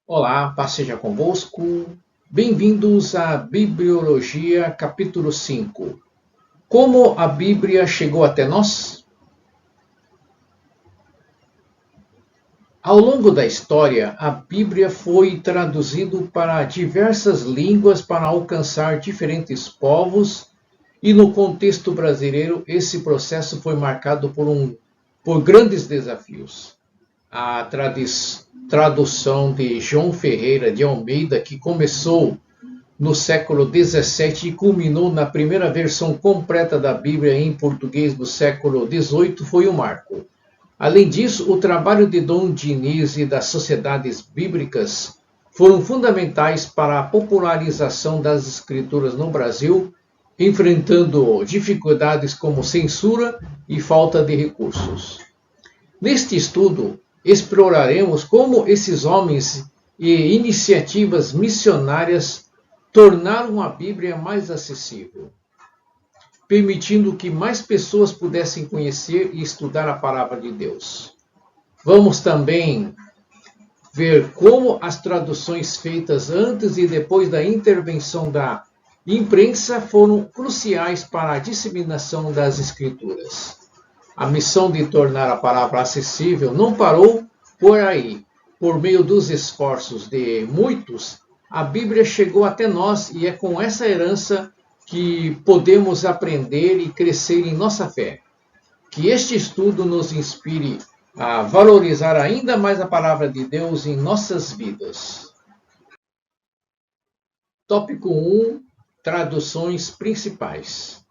Olá, paz seja convosco. Bem-vindos à Bibliologia, capítulo 5. Como a Bíblia chegou até nós? Ao longo da história, a Bíblia foi traduzida para diversas línguas para alcançar diferentes povos, e no contexto brasileiro, esse processo foi marcado por grandes desafios. A tradução de João Ferreira de Almeida, que começou no século XVII e culminou na primeira versão completa da Bíblia em português do século XVIII, foi um marco. Além disso, o trabalho de Dom Diniz e das sociedades bíblicas foram fundamentais para a popularização das escrituras no Brasil, enfrentando dificuldades como censura e falta de recursos. Neste estudo, exploraremos como esses homens e iniciativas missionárias tornaram a Bíblia mais acessível, permitindo que mais pessoas pudessem conhecer e estudar a palavra de Deus. Vamos também ver como as traduções feitas antes e depois da intervenção da imprensa foram cruciais para a disseminação das Escrituras. A missão de tornar a palavra acessível não parou por aí. Por meio dos esforços de muitos, a Bíblia chegou até nós e é com essa herança que podemos aprender e crescer em nossa fé. Que este estudo nos inspire a valorizar ainda mais a palavra de Deus em nossas vidas. Tópico 1. Traduções principais.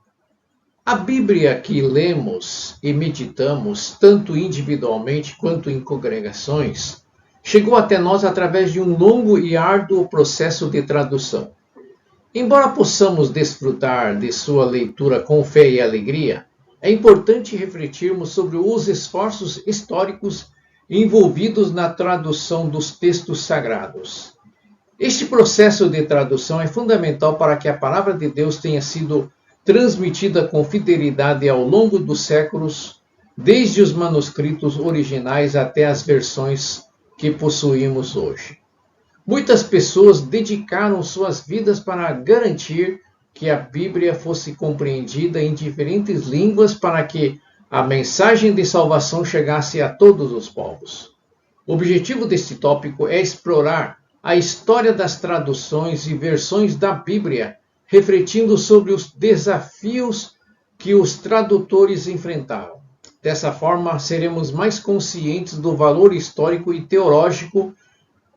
A Bíblia que lemos e meditamos, tanto individualmente quanto em congregações, chegou até nós através de um longo e árduo processo de tradução. Embora possamos desfrutar de sua leitura com fé e alegria, é importante refletirmos sobre os esforços históricos envolvidos na tradução dos textos sagrados. Este processo de tradução é fundamental para que a palavra de Deus tenha sido transmitida com fidelidade ao longo dos séculos, desde os manuscritos originais até as versões que possuímos hoje. Muitas pessoas dedicaram suas vidas para garantir que a Bíblia fosse compreendida em diferentes línguas para que a mensagem de salvação chegasse a todos os povos. O objetivo deste tópico é explorar a história das traduções e versões da Bíblia, refletindo sobre os desafios que os tradutores enfrentaram. Dessa forma, seremos mais conscientes do valor histórico e teológico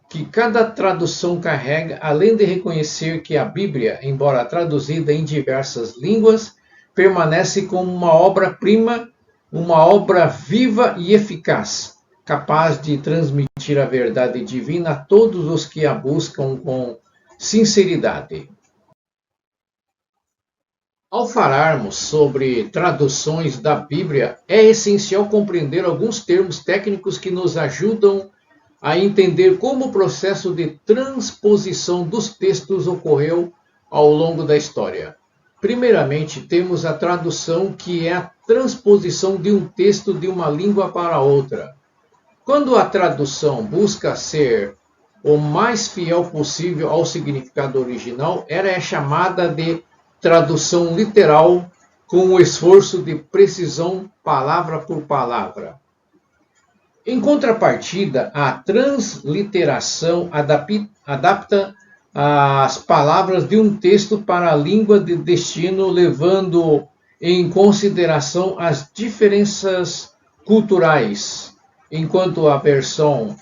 que cada tradução carrega, além de reconhecer que a Bíblia, embora traduzida em diversas línguas, permanece como uma obra-prima, uma obra viva e eficaz, capaz de transmitir a verdade divina a todos os que a buscam com sinceridade. Ao falarmos sobre traduções da Bíblia, é essencial compreender alguns termos técnicos que nos ajudam a entender como o processo de transposição dos textos ocorreu ao longo da história. Primeiramente, temos a tradução, que é a transposição de um texto de uma língua para outra. Quando a tradução busca ser o mais fiel possível ao significado original, ela é chamada de tradução literal, com o esforço de precisão palavra por palavra. Em contrapartida, a transliteração adapta as palavras de um texto para a língua de destino, levando em consideração as diferenças culturais, enquanto a versão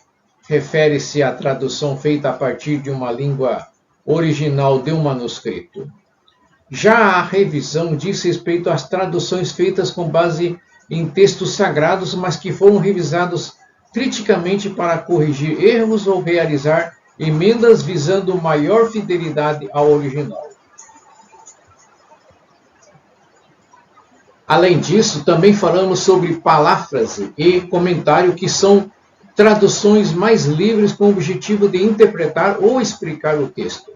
refere-se à tradução feita a partir de uma língua original de um manuscrito. Já a revisão diz respeito às traduções feitas com base em textos sagrados, mas que foram revisados criticamente para corrigir erros ou realizar emendas visando maior fidelidade ao original. Além disso, também falamos sobre paráfrase e comentário, que são traduções mais livres com o objetivo de interpretar ou explicar o texto.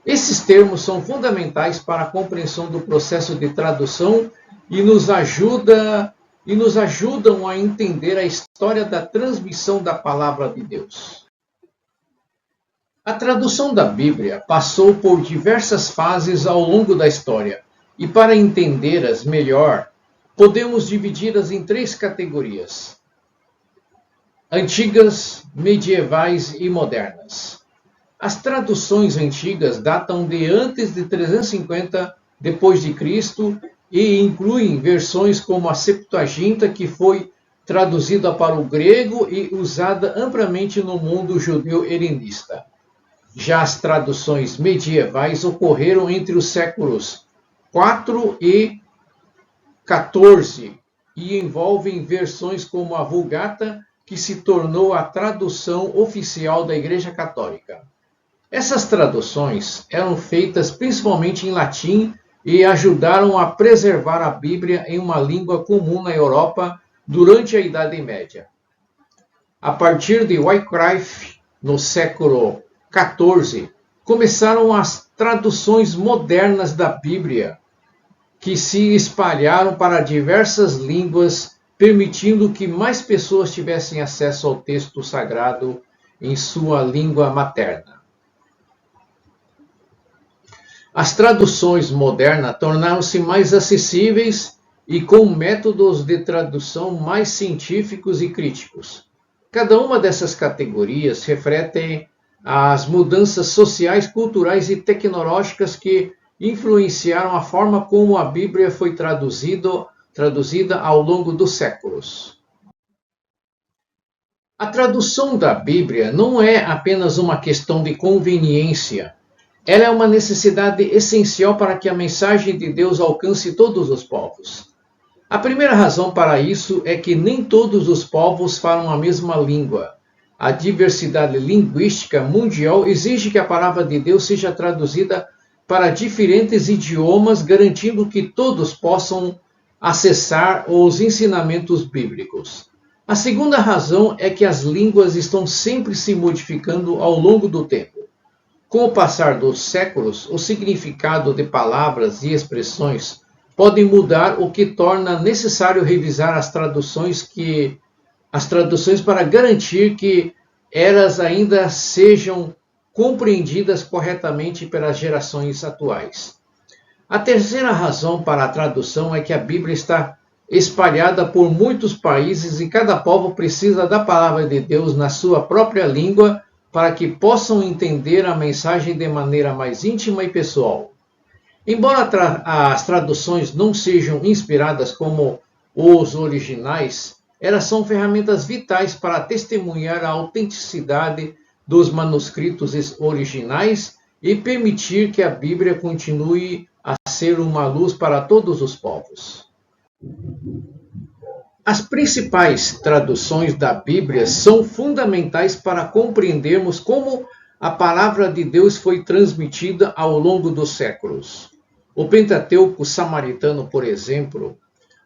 Esses termos são fundamentais para a compreensão do processo de tradução e nos ajudam a entender a história da transmissão da palavra de Deus. A tradução da Bíblia passou por diversas fases ao longo da história, e para entendê-las melhor, podemos dividi-las em três categorias: antigas, medievais e modernas. As traduções antigas datam de antes de 350 depois de Cristo e incluem versões como a Septuaginta, que foi traduzida para o grego e usada amplamente no mundo judeu-helenista. Já as traduções medievais ocorreram entre os séculos 4 e 14 e envolvem versões como a Vulgata, que se tornou a tradução oficial da Igreja Católica. Essas traduções eram feitas principalmente em latim e ajudaram a preservar a Bíblia em uma língua comum na Europa durante a Idade Média. A partir de Wycliffe, no século XIV, começaram as traduções modernas da Bíblia, que se espalharam para diversas línguas, permitindo que mais pessoas tivessem acesso ao texto sagrado em sua língua materna. As traduções modernas tornaram-se mais acessíveis e com métodos de tradução mais científicos e críticos. Cada uma dessas categorias reflete as mudanças sociais, culturais e tecnológicas que influenciaram a forma como a Bíblia foi traduzida ao longo dos séculos. A tradução da Bíblia não é apenas uma questão de conveniência. Ela é uma necessidade essencial para que a mensagem de Deus alcance todos os povos. A primeira razão para isso é que nem todos os povos falam a mesma língua. A diversidade linguística mundial exige que a palavra de Deus seja traduzida para diferentes idiomas, garantindo que todos possam acessar os ensinamentos bíblicos. A segunda razão é que as línguas estão sempre se modificando ao longo do tempo. Com o passar dos séculos, o significado de palavras e expressões podem mudar, o que torna necessário revisar as traduções para garantir que elas ainda sejam compreendidas corretamente pelas gerações atuais. A terceira razão para a tradução é que a Bíblia está espalhada por muitos países e cada povo precisa da palavra de Deus na sua própria língua para que possam entender a mensagem de maneira mais íntima e pessoal. Embora as traduções não sejam inspiradas como os originais, elas são ferramentas vitais para testemunhar a autenticidade dos manuscritos originais e permitir que a Bíblia continue a ser uma luz para todos os povos. As principais traduções da Bíblia são fundamentais para compreendermos como a palavra de Deus foi transmitida ao longo dos séculos. O Pentateuco samaritano, por exemplo,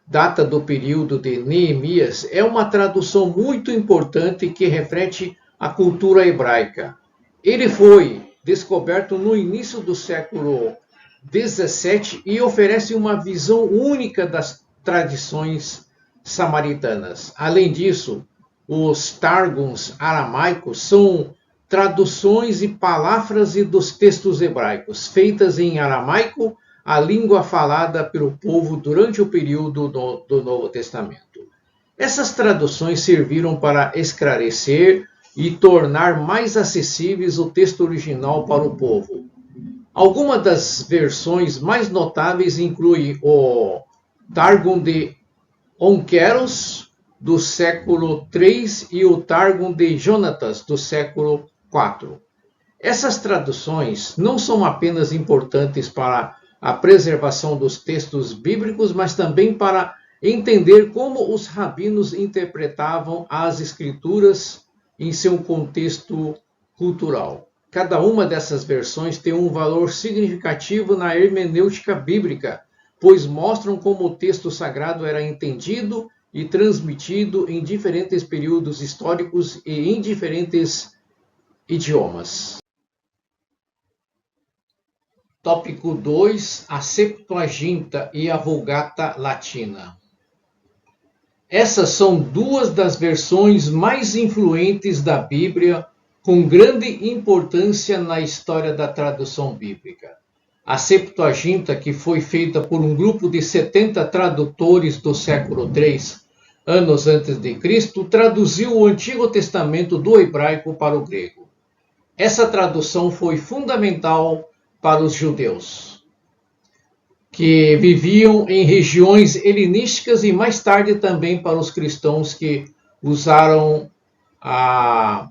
data do período de Neemias, é uma tradução muito importante que reflete a cultura hebraica. Ele foi descoberto no início do século XVII e oferece uma visão única das tradições samaritanas. Além disso, os Targums aramaicos são traduções e paráfrase dos textos hebraicos, feitas em aramaico, a língua falada pelo povo durante o período do Novo Testamento. Essas traduções serviram para esclarecer e tornar mais acessíveis o texto original para o povo. Algumas das versões mais notáveis incluem o Targum de Onkeros, do século III, e o Targum de Jonatas, do século IV. Essas traduções não são apenas importantes para a preservação dos textos bíblicos, mas também para entender como os rabinos interpretavam as escrituras em seu contexto cultural. Cada uma dessas versões tem um valor significativo na hermenêutica bíblica, pois mostram como o texto sagrado era entendido e transmitido em diferentes períodos históricos e em diferentes idiomas. Tópico 2. A Septuaginta e a Vulgata Latina. Essas são duas das versões mais influentes da Bíblia, com grande importância na história da tradução bíblica. A Septuaginta, que foi feita por um grupo de 70 tradutores do século III, anos antes de Cristo, traduziu o Antigo Testamento do hebraico para o grego. Essa tradução foi fundamental para os judeus, que viviam em regiões helenísticas, e mais tarde também para os cristãos que usaram a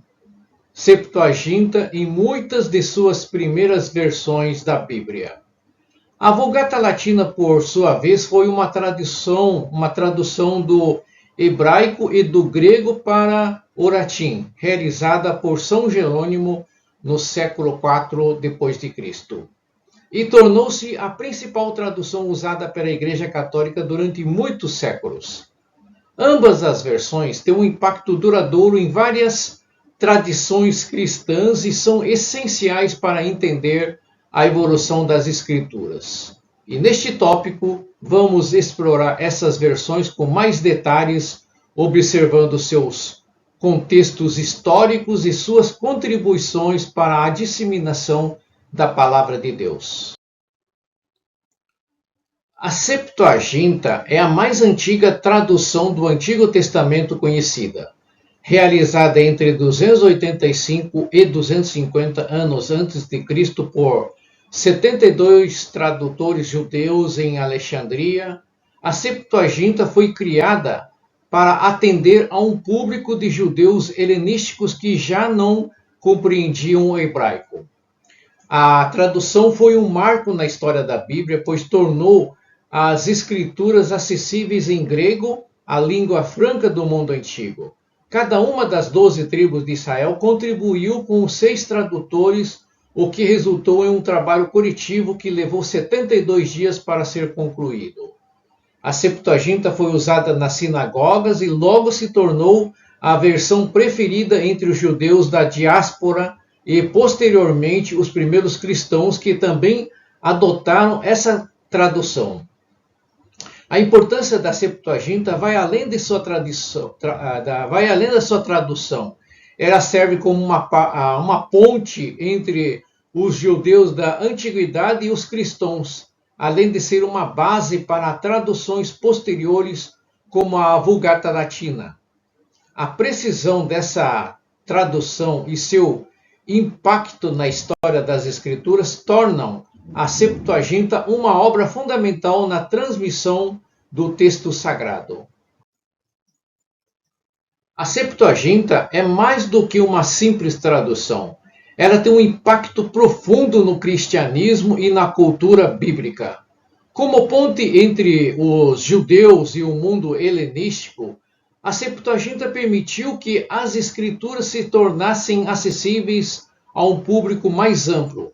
Septuaginta em muitas de suas primeiras versões da Bíblia. A Vulgata Latina, por sua vez, foi uma tradução do hebraico e do grego para o latim, realizada por São Jerônimo no século IV d.C. e tornou-se a principal tradução usada pela Igreja Católica durante muitos séculos. Ambas as versões têm um impacto duradouro em várias tradições cristãs e são essenciais para entender a evolução das Escrituras. E neste tópico, vamos explorar essas versões com mais detalhes, observando seus contextos históricos e suas contribuições para a disseminação da Palavra de Deus. A Septuaginta é a mais antiga tradução do Antigo Testamento conhecida, realizada entre 285 e 250 anos antes de Cristo por 72 tradutores judeus em Alexandria. A Septuaginta foi criada para atender a um público de judeus helenísticos que já não compreendiam o hebraico. A tradução foi um marco na história da Bíblia, pois tornou as Escrituras acessíveis em grego, a língua franca do mundo antigo. Cada uma das 12 tribos de Israel contribuiu com 6 tradutores, o que resultou em um trabalho coletivo que levou 72 dias para ser concluído. A Septuaginta foi usada nas sinagogas e logo se tornou a versão preferida entre os judeus da diáspora e, posteriormente, os primeiros cristãos que também adotaram essa tradução. A importância da Septuaginta vai além da sua tradução. Ela serve como uma ponte entre os judeus da antiguidade e os cristãos, além de ser uma base para traduções posteriores, como a Vulgata Latina. A precisão dessa tradução e seu impacto na história das Escrituras tornam a Septuaginta uma obra fundamental na transmissão do texto sagrado. A Septuaginta é mais do que uma simples tradução. Ela tem um impacto profundo no cristianismo e na cultura bíblica. Como ponte entre os judeus e o mundo helenístico, a Septuaginta permitiu que as Escrituras se tornassem acessíveis a um público mais amplo.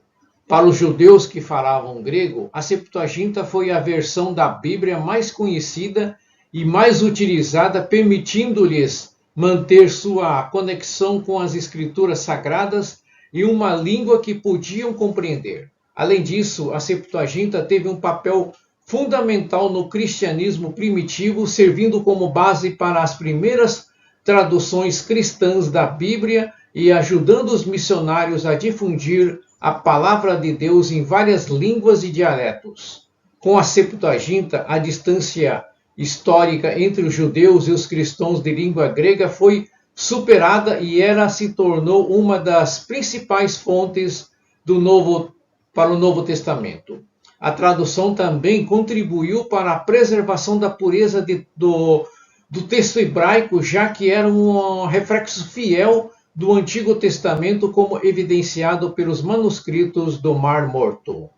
Para os judeus que falavam grego, a Septuaginta foi a versão da Bíblia mais conhecida e mais utilizada, permitindo-lhes manter sua conexão com as Escrituras sagradas e uma língua que podiam compreender. Além disso, a Septuaginta teve um papel fundamental no cristianismo primitivo, servindo como base para as primeiras traduções cristãs da Bíblia e ajudando os missionários a difundir a palavra de Deus em várias línguas e dialetos. Com a Septuaginta, a distância histórica entre os judeus e os cristãos de língua grega foi superada e ela se tornou uma das principais fontes para o Novo Testamento. A tradução também contribuiu para a preservação da pureza do texto hebraico, já que era um reflexo fiel do Antigo Testamento, como evidenciado pelos manuscritos do Mar Morto.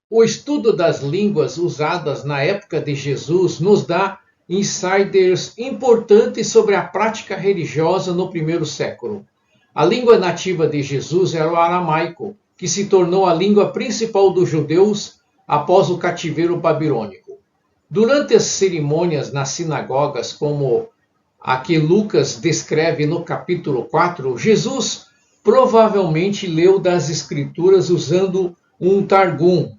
O estudo das línguas usadas na época de Jesus nos dá insiders importantes sobre a prática religiosa no primeiro século. A língua nativa de Jesus era o aramaico, que se tornou a língua principal dos judeus após o cativeiro babilônico. Durante as cerimônias nas sinagogas, como a que Lucas descreve no capítulo 4, Jesus provavelmente leu das Escrituras usando um Targum.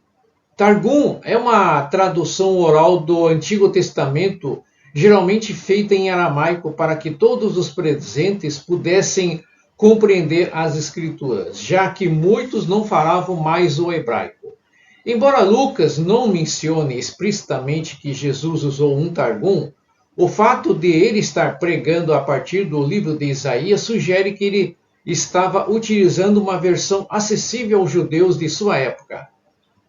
Targum é uma tradução oral do Antigo Testamento geralmente feita em aramaico para que todos os presentes pudessem compreender as escrituras, já que muitos não falavam mais o hebraico. Embora Lucas não mencione explicitamente que Jesus usou um Targum, o fato de ele estar pregando a partir do livro de Isaías sugere que ele estava utilizando uma versão acessível aos judeus de sua época.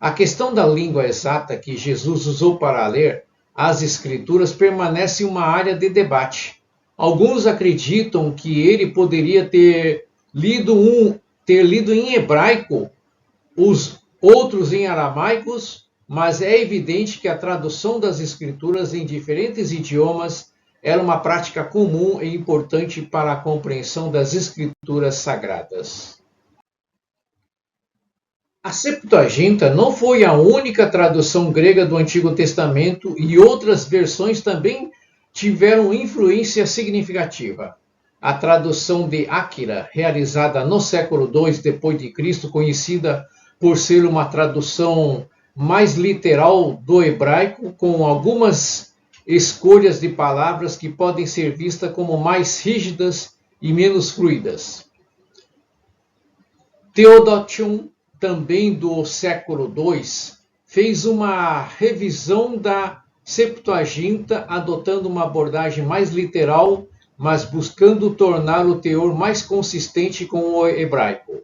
A questão da língua exata que Jesus usou para ler as Escrituras permanece uma área de debate. Alguns acreditam que ele poderia ter lido em hebraico, os outros em aramaicos, mas é evidente que a tradução das Escrituras em diferentes idiomas era uma prática comum e importante para a compreensão das Escrituras sagradas. A Septuaginta não foi a única tradução grega do Antigo Testamento e outras versões também tiveram influência significativa. A tradução de Áquila, realizada no século II d.C., conhecida por ser uma tradução mais literal do hebraico, com algumas escolhas de palavras que podem ser vistas como mais rígidas e menos fluidas. Theodotion, também do século II, fez uma revisão da Septuaginta, adotando uma abordagem mais literal, mas buscando tornar o teor mais consistente com o hebraico.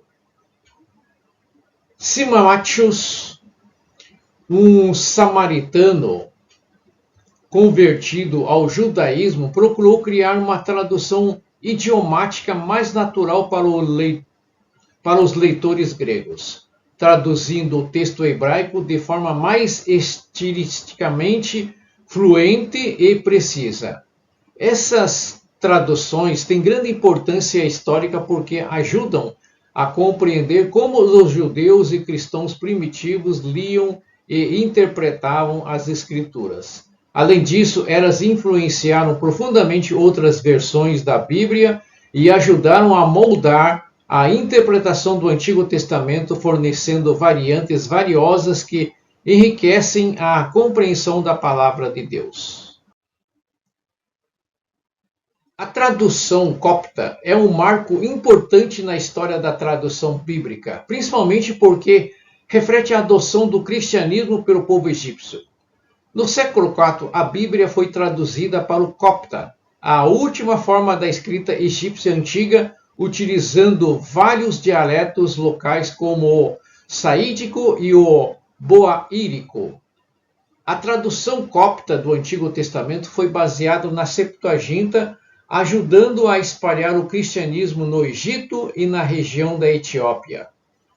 Simmachus, um samaritano convertido ao judaísmo, procurou criar uma tradução idiomática mais natural para os leitores gregos, traduzindo o texto hebraico de forma mais estilisticamente fluente e precisa. Essas traduções têm grande importância histórica porque ajudam a compreender como os judeus e cristãos primitivos liam e interpretavam as Escrituras. Além disso, elas influenciaram profundamente outras versões da Bíblia e ajudaram a moldar a interpretação do Antigo Testamento, fornecendo variantes valiosas que enriquecem a compreensão da palavra de Deus. A tradução copta é um marco importante na história da tradução bíblica, principalmente porque reflete a adoção do cristianismo pelo povo egípcio. No século IV, a Bíblia foi traduzida para o copta, a última forma da escrita egípcia antiga, utilizando vários dialetos locais como o saídico e o boaírico. A tradução copta do Antigo Testamento foi baseada na Septuaginta, ajudando a espalhar o cristianismo no Egito e na região da Etiópia.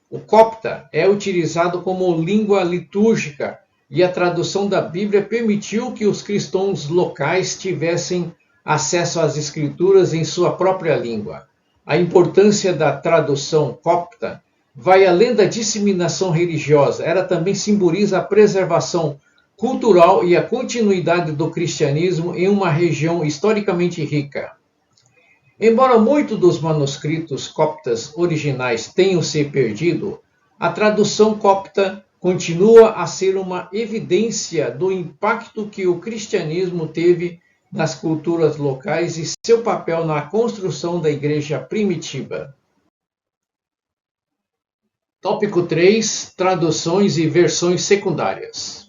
O copta é utilizado como língua litúrgica e a tradução da Bíblia permitiu que os cristãos locais tivessem acesso às Escrituras em sua própria língua. A importância da tradução copta vai além da disseminação religiosa, ela também simboliza a preservação cultural e a continuidade do cristianismo em uma região historicamente rica. Embora muitos dos manuscritos coptas originais tenham se perdido, a tradução copta continua a ser uma evidência do impacto que o cristianismo teve nas culturas locais e seu papel na construção da igreja primitiva. Tópico 3. Traduções e versões secundárias.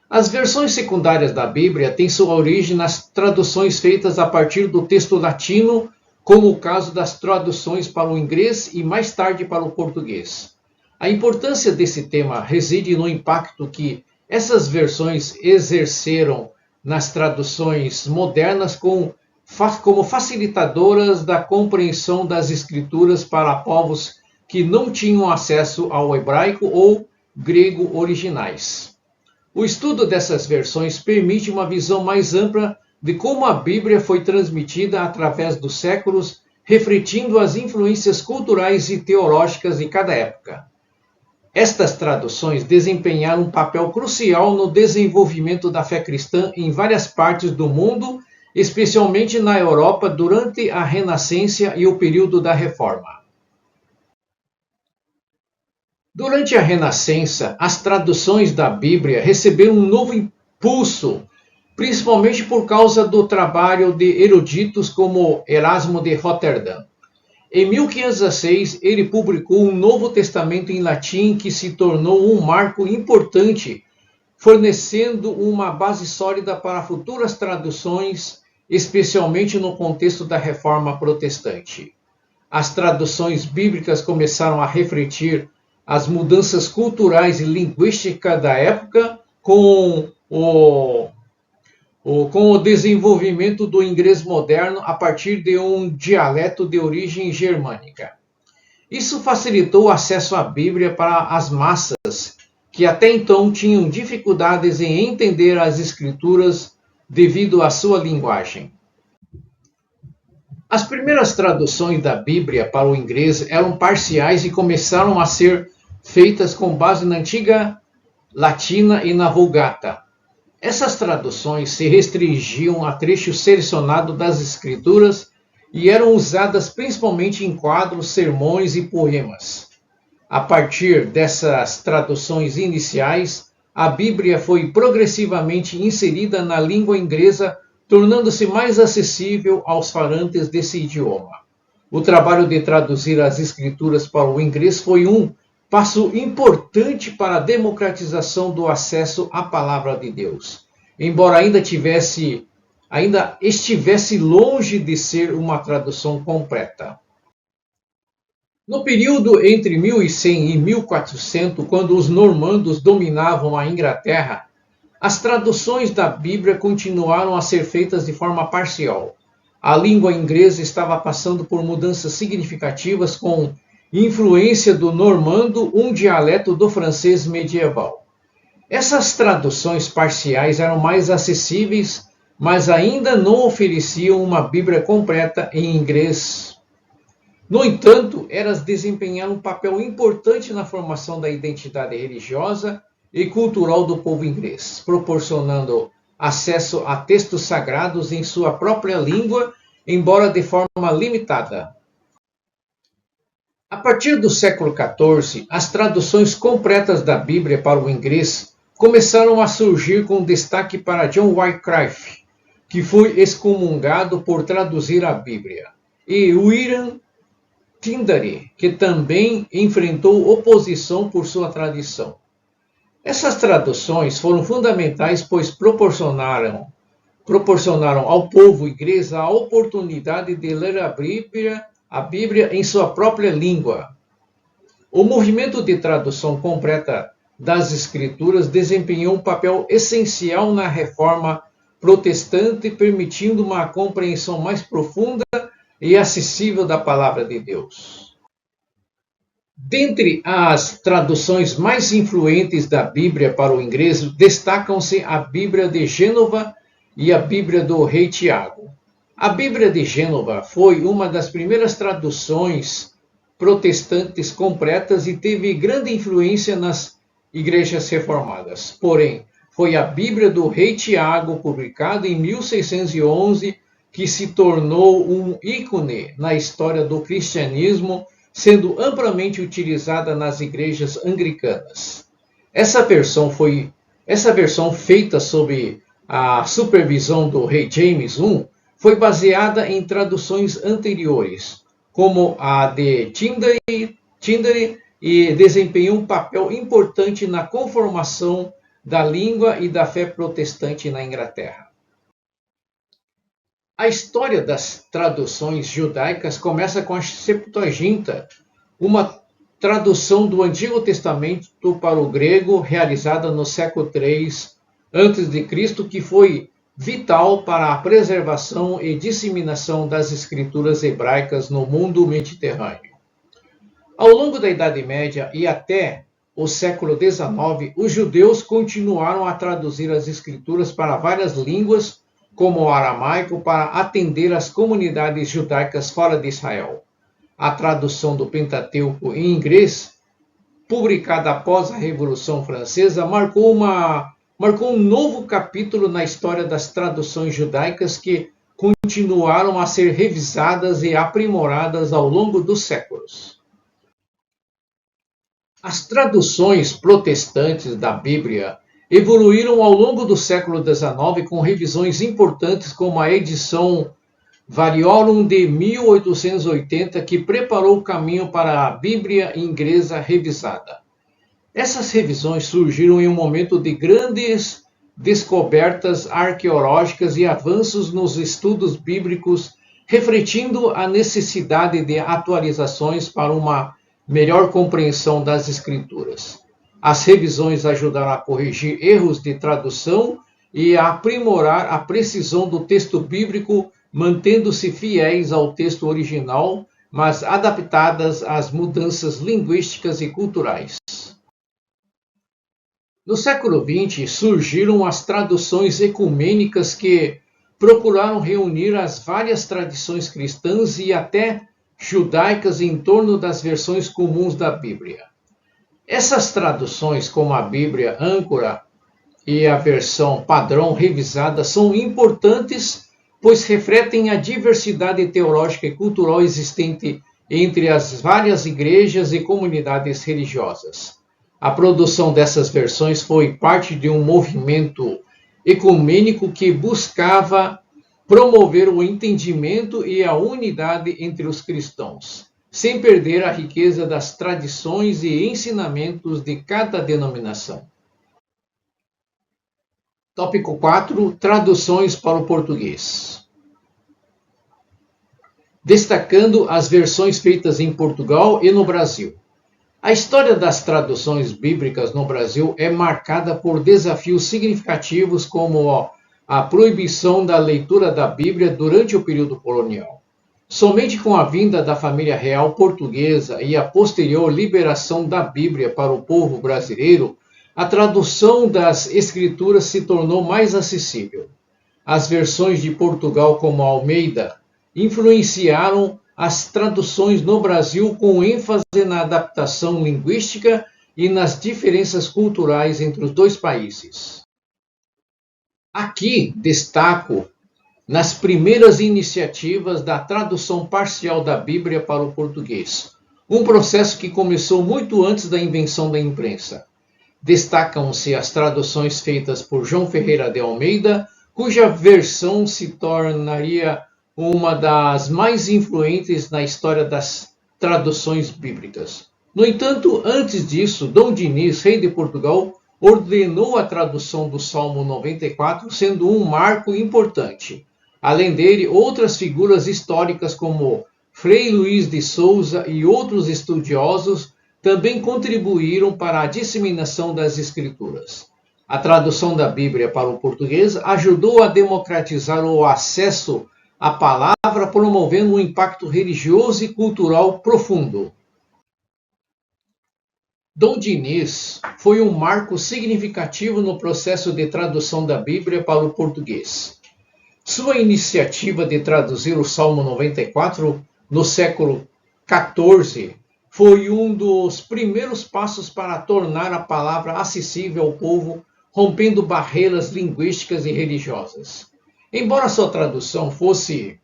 As versões secundárias da Bíblia têm sua origem nas traduções feitas a partir do texto latino, como o caso das traduções para o inglês e mais tarde para o português. A importância desse tema reside no impacto que essas versões exerceram nas traduções modernas como facilitadoras da compreensão das Escrituras para povos que não tinham acesso ao hebraico ou grego originais. O estudo dessas versões permite uma visão mais ampla de como a Bíblia foi transmitida através dos séculos, refletindo as influências culturais e teológicas de cada época. Estas traduções desempenharam um papel crucial no desenvolvimento da fé cristã em várias partes do mundo, especialmente na Europa durante a Renascença e o período da Reforma. Durante a Renascença, as traduções da Bíblia receberam um novo impulso, principalmente por causa do trabalho de eruditos como Erasmo de Roterdã. Em 1506, ele publicou um Novo Testamento em latim que se tornou um marco importante, fornecendo uma base sólida para futuras traduções, especialmente no contexto da Reforma Protestante. As traduções bíblicas começaram a refletir as mudanças culturais e linguísticas da época com o desenvolvimento do inglês moderno a partir de um dialeto de origem germânica. Isso facilitou o acesso à Bíblia para as massas, que até então tinham dificuldades em entender as Escrituras devido à sua linguagem. As primeiras traduções da Bíblia para o inglês eram parciais e começaram a ser feitas com base na antiga latina e na Vulgata. Essas traduções se restringiam a trechos selecionados das Escrituras e eram usadas principalmente em quadros, sermões e poemas. A partir dessas traduções iniciais, a Bíblia foi progressivamente inserida na língua inglesa, tornando-se mais acessível aos falantes desse idioma. O trabalho de traduzir as Escrituras para o inglês foi um passo importante para a democratização do acesso à palavra de Deus, embora ainda estivesse longe de ser uma tradução completa. No período entre 1100 e 1400, quando os normandos dominavam a Inglaterra, as traduções da Bíblia continuaram a ser feitas de forma parcial. A língua inglesa estava passando por mudanças significativas com influência do normando, um dialeto do francês medieval. Essas traduções parciais eram mais acessíveis, mas ainda não ofereciam uma Bíblia completa em inglês. No entanto, elas desempenharam um papel importante na formação da identidade religiosa e cultural do povo inglês, proporcionando acesso a textos sagrados em sua própria língua, embora de forma limitada. A partir do século XIV, as traduções completas da Bíblia para o inglês começaram a surgir com destaque para John Wycliffe, que foi excomungado por traduzir a Bíblia, e William Tyndale, que também enfrentou oposição por sua tradição. Essas traduções foram fundamentais, pois proporcionaram ao povo inglês a oportunidade de ler a Bíblia em sua própria língua. O movimento de tradução completa das Escrituras desempenhou um papel essencial na Reforma Protestante, permitindo uma compreensão mais profunda e acessível da Palavra de Deus. Dentre as traduções mais influentes da Bíblia para o inglês, destacam-se a Bíblia de Gênova e a Bíblia do Rei Tiago. A Bíblia de Gênova foi uma das primeiras traduções protestantes completas e teve grande influência nas igrejas reformadas. Porém, foi a Bíblia do Rei Tiago, publicada em 1611, que se tornou um ícone na história do cristianismo, sendo amplamente utilizada nas igrejas anglicanas. Essa versão feita sob a supervisão do rei James I, foi baseada em traduções anteriores, como a de Tyndale, e desempenhou um papel importante na conformação da língua e da fé protestante na Inglaterra. A história das traduções judaicas começa com a Septuaginta, uma tradução do Antigo Testamento para o grego realizada no século III a.C., que foi vital para a preservação e disseminação das escrituras hebraicas no mundo mediterrâneo. Ao longo da Idade Média e até o século XIX, os judeus continuaram a traduzir as escrituras para várias línguas, como o aramaico, para atender às comunidades judaicas fora de Israel. A tradução do Pentateuco em inglês, publicada após a Revolução Francesa, marcou um novo capítulo na história das traduções judaicas que continuaram a ser revisadas e aprimoradas ao longo dos séculos. As traduções protestantes da Bíblia evoluíram ao longo do século XIX com revisões importantes como a edição Variorum de 1880, que preparou o caminho para a Bíblia inglesa revisada. Essas revisões surgiram em um momento de grandes descobertas arqueológicas e avanços nos estudos bíblicos, refletindo a necessidade de atualizações para uma melhor compreensão das Escrituras. As revisões ajudaram a corrigir erros de tradução e a aprimorar a precisão do texto bíblico, mantendo-se fiéis ao texto original, mas adaptadas às mudanças linguísticas e culturais. No século XX, surgiram as traduções ecumênicas que procuraram reunir as várias tradições cristãs e até judaicas em torno das versões comuns da Bíblia. Essas traduções, como a Bíblia Âncora e a versão padrão revisada, são importantes, pois refletem a diversidade teológica e cultural existente entre as várias igrejas e comunidades religiosas. A produção dessas versões foi parte de um movimento ecumênico que buscava promover o entendimento e a unidade entre os cristãos, sem perder a riqueza das tradições e ensinamentos de cada denominação. Tópico 4. Traduções para o português. Destacando as versões feitas em Portugal e no Brasil. A história das traduções bíblicas no Brasil é marcada por desafios significativos como a proibição da leitura da Bíblia durante o período colonial. Somente com a vinda da família real portuguesa e a posterior liberação da Bíblia para o povo brasileiro, a tradução das Escrituras se tornou mais acessível. As versões de Portugal, como a Almeida, influenciaram as traduções no Brasil com ênfase na adaptação linguística e nas diferenças culturais entre os dois países. Aqui destaco nas primeiras iniciativas da tradução parcial da Bíblia para o português, um processo que começou muito antes da invenção da imprensa. Destacam-se as traduções feitas por João Ferreira de Almeida, cuja versão se tornaria uma das mais influentes na história das traduções bíblicas. No entanto, antes disso, Dom Diniz, rei de Portugal, ordenou a tradução do Salmo 94, sendo um marco importante. Além dele, outras figuras históricas como Frei Luís de Souza e outros estudiosos também contribuíram para a disseminação das Escrituras. A tradução da Bíblia para o português ajudou a democratizar o acesso à palavra, promovendo um impacto religioso e cultural profundo. Dom Diniz foi um marco significativo no processo de tradução da Bíblia para o português. Sua iniciativa de traduzir o Salmo 94 no século XIV foi um dos primeiros passos para tornar a palavra acessível ao povo, rompendo barreiras linguísticas e religiosas. Embora sua tradução fosse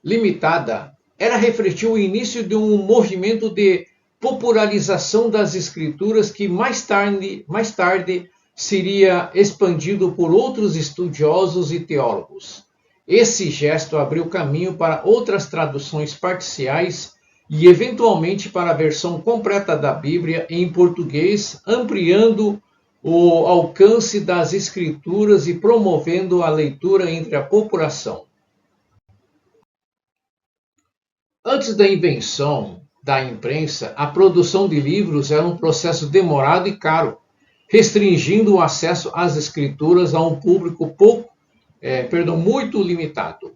limitada, ela refletiu o início de um movimento de popularização das Escrituras que mais tarde seria expandido por outros estudiosos e teólogos. Esse gesto abriu caminho para outras traduções parciais e, eventualmente, para a versão completa da Bíblia em português, ampliando o alcance das Escrituras e promovendo a leitura entre a população. Antes da invenção da imprensa, a produção de livros era um processo demorado e caro, restringindo o acesso às Escrituras a um público muito limitado.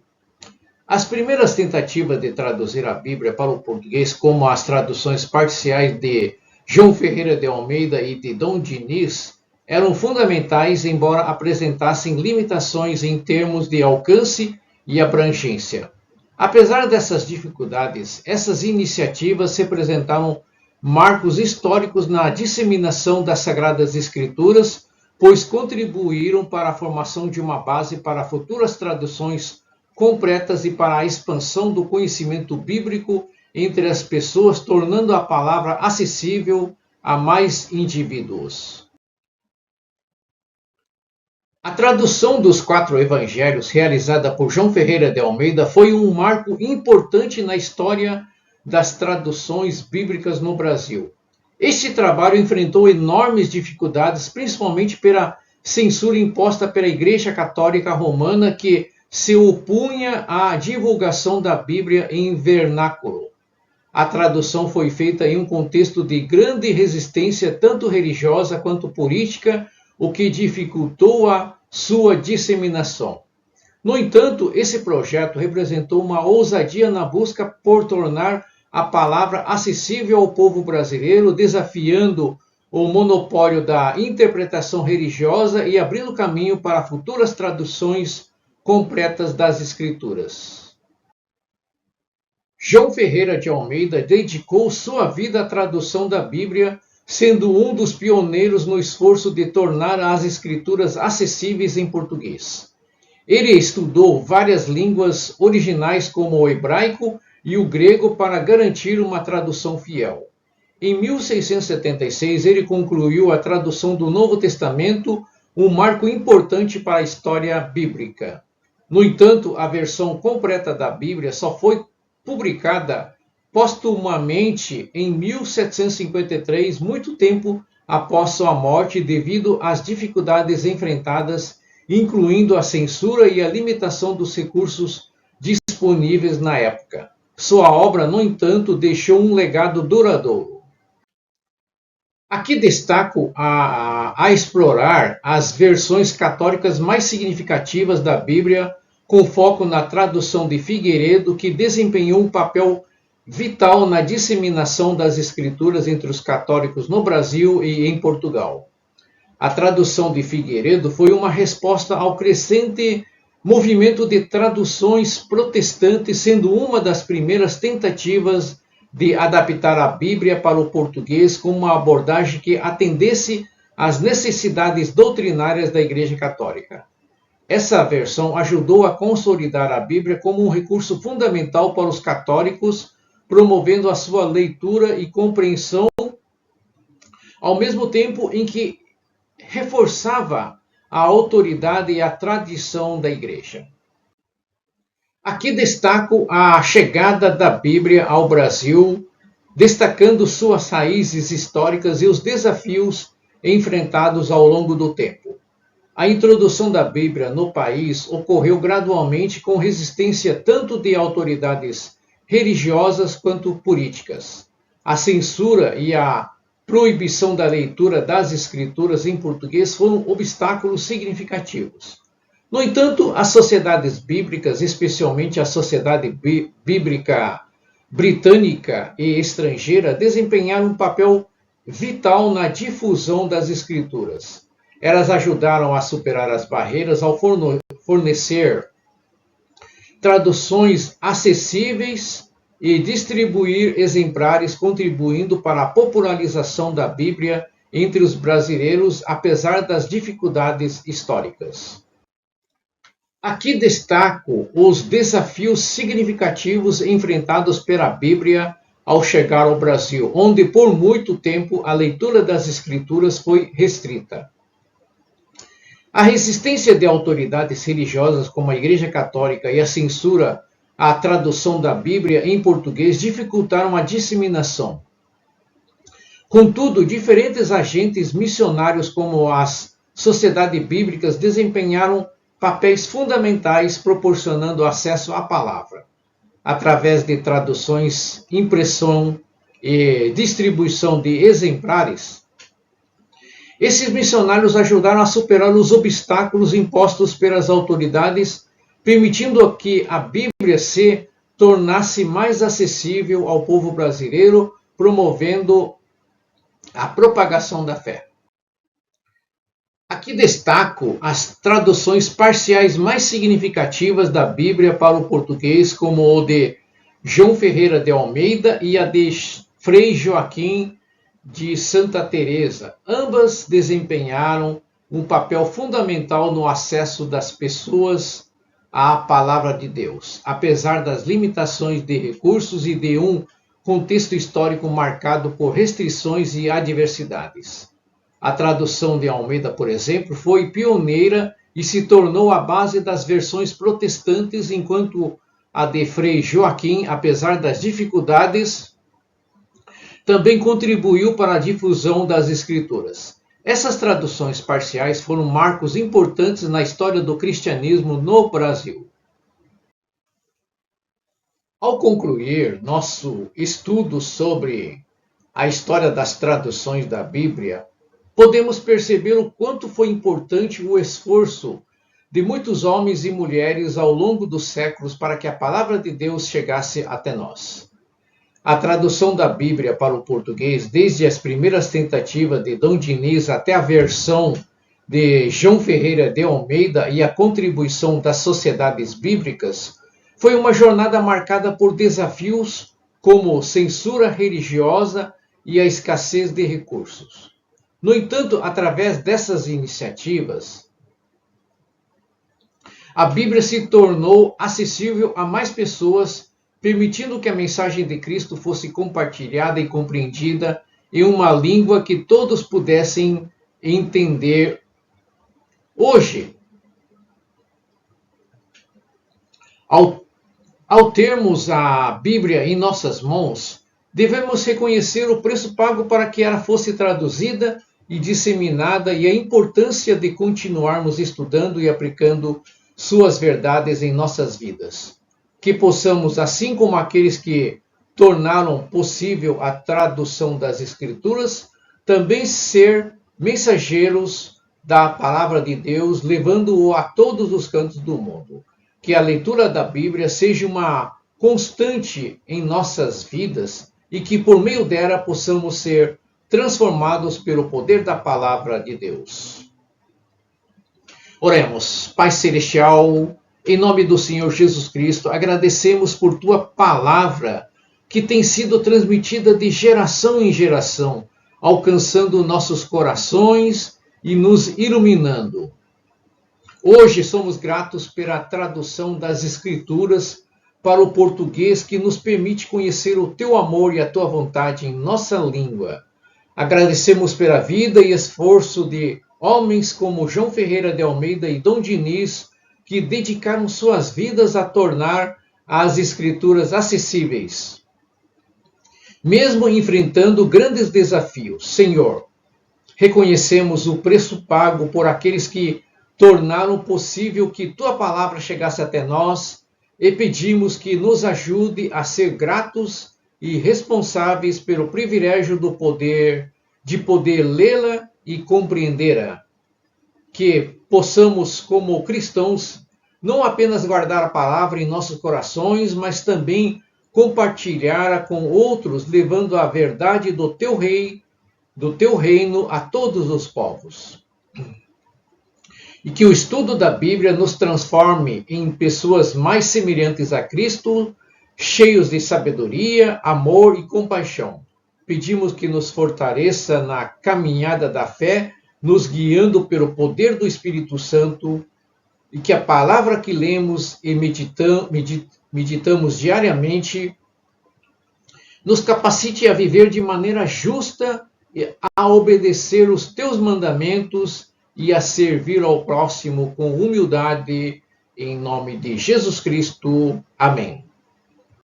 As primeiras tentativas de traduzir a Bíblia para o português, como as traduções parciais de João Ferreira de Almeida e de Dom Diniz, eram fundamentais, embora apresentassem limitações em termos de alcance e abrangência. Apesar dessas dificuldades, essas iniciativas representaram marcos históricos na disseminação das Sagradas Escrituras, pois contribuíram para a formação de uma base para futuras traduções completas e para a expansão do conhecimento bíblico entre as pessoas, tornando a palavra acessível a mais indivíduos. A tradução dos 4 evangelhos, realizada por João Ferreira de Almeida, foi um marco importante na história das traduções bíblicas no Brasil. Este trabalho enfrentou enormes dificuldades, principalmente pela censura imposta pela Igreja Católica Romana, que se opunha à divulgação da Bíblia em vernáculo. A tradução foi feita em um contexto de grande resistência, tanto religiosa quanto política, o que dificultou a sua disseminação. No entanto, esse projeto representou uma ousadia na busca por tornar a palavra acessível ao povo brasileiro, desafiando o monopólio da interpretação religiosa e abrindo caminho para futuras traduções completas das Escrituras. João Ferreira de Almeida dedicou sua vida à tradução da Bíblia, sendo um dos pioneiros no esforço de tornar as Escrituras acessíveis em português. Ele estudou várias línguas originais como o hebraico e o grego para garantir uma tradução fiel. Em 1676, ele concluiu a tradução do Novo Testamento, um marco importante para a história bíblica. No entanto, a versão completa da Bíblia só foi publicada postumamente em 1753, muito tempo após sua morte, devido às dificuldades enfrentadas, incluindo a censura e a limitação dos recursos disponíveis na época. Sua obra, no entanto, deixou um legado duradouro. Aqui destaco a explorar as versões católicas mais significativas da Bíblia, com foco na tradução de Figueiredo, que desempenhou um papel vital na disseminação das Escrituras entre os católicos no Brasil e em Portugal. A tradução de Figueiredo foi uma resposta ao crescente movimento de traduções protestantes, sendo uma das primeiras tentativas de adaptar a Bíblia para o português com uma abordagem que atendesse às necessidades doutrinárias da Igreja Católica. Essa versão ajudou a consolidar a Bíblia como um recurso fundamental para os católicos, promovendo a sua leitura e compreensão, ao mesmo tempo em que reforçava a autoridade e a tradição da Igreja. Aqui destaco a chegada da Bíblia ao Brasil, destacando suas raízes históricas e os desafios enfrentados ao longo do tempo. A introdução da Bíblia no país ocorreu gradualmente, com resistência tanto de autoridades religiosas quanto políticas. A censura e a proibição da leitura das Escrituras em português foram obstáculos significativos. No entanto, as sociedades bíblicas, especialmente a Sociedade Bíblica Britânica e Estrangeira, desempenharam um papel vital na difusão das Escrituras. Elas ajudaram a superar as barreiras ao fornecer traduções acessíveis e distribuir exemplares, contribuindo para a popularização da Bíblia entre os brasileiros, apesar das dificuldades históricas. Aqui destaco os desafios significativos enfrentados pela Bíblia ao chegar ao Brasil, onde por muito tempo a leitura das Escrituras foi restrita. A resistência de autoridades religiosas como a Igreja Católica e a censura à tradução da Bíblia em português dificultaram a disseminação. Contudo, diferentes agentes missionários como as sociedades bíblicas desempenharam papéis fundamentais, proporcionando acesso à palavra, através de traduções, impressão e distribuição de exemplares. Esses missionários ajudaram a superar os obstáculos impostos pelas autoridades, permitindo que a Bíblia se tornasse mais acessível ao povo brasileiro, promovendo a propagação da fé. Aqui destaco as traduções parciais mais significativas da Bíblia para o português, como o de João Ferreira de Almeida e a de Frei Joaquim de Santa Teresa. Ambas desempenharam um papel fundamental no acesso das pessoas à palavra de Deus, apesar das limitações de recursos e de um contexto histórico marcado por restrições e adversidades. A tradução de Almeida, por exemplo, foi pioneira e se tornou a base das versões protestantes, enquanto a de Frei Joaquim, apesar das dificuldades, também contribuiu para a difusão das Escrituras. Essas traduções parciais foram marcos importantes na história do cristianismo no Brasil. Ao concluir nosso estudo sobre a história das traduções da Bíblia, podemos perceber o quanto foi importante o esforço de muitos homens e mulheres ao longo dos séculos para que a palavra de Deus chegasse até nós. A tradução da Bíblia para o português, desde as primeiras tentativas de Dom Diniz até a versão de João Ferreira de Almeida e a contribuição das sociedades bíblicas, foi uma jornada marcada por desafios como censura religiosa e a escassez de recursos. No entanto, através dessas iniciativas, a Bíblia se tornou acessível a mais pessoas, permitindo que a mensagem de Cristo fosse compartilhada e compreendida em uma língua que todos pudessem entender. Hoje, ao termos a Bíblia em nossas mãos, devemos reconhecer o preço pago para que ela fosse traduzida e disseminada e a importância de continuarmos estudando e aplicando suas verdades em nossas vidas. Que possamos, assim como aqueles que tornaram possível a tradução das Escrituras, também ser mensageiros da palavra de Deus, levando-o a todos os cantos do mundo. Que a leitura da Bíblia seja uma constante em nossas vidas e que por meio dela possamos ser transformados pelo poder da palavra de Deus. Oremos. Pai Celestial, em nome do Senhor Jesus Cristo, agradecemos por tua palavra que tem sido transmitida de geração em geração, alcançando nossos corações e nos iluminando. Hoje somos gratos pela tradução das Escrituras para o português que nos permite conhecer o teu amor e a tua vontade em nossa língua. Agradecemos pela vida e esforço de homens como João Ferreira de Almeida e Dom Diniz, que dedicaram suas vidas a tornar as Escrituras acessíveis. Mesmo enfrentando grandes desafios, Senhor, reconhecemos o preço pago por aqueles que tornaram possível que tua palavra chegasse até nós e pedimos que nos ajude a ser gratos e responsáveis pelo privilégio de poder lê-la e compreendê-la. Que possamos, como cristãos, não apenas guardar a palavra em nossos corações, mas também compartilhar com outros, levando a verdade do teu reino a todos os povos. E que o estudo da Bíblia nos transforme em pessoas mais semelhantes a Cristo, cheios de sabedoria, amor e compaixão. Pedimos que nos fortaleça na caminhada da fé, nos guiando pelo poder do Espírito Santo, e que a palavra que lemos e meditamos diariamente nos capacite a viver de maneira justa, a obedecer os teus mandamentos e a servir ao próximo com humildade, em nome de Jesus Cristo. Amém.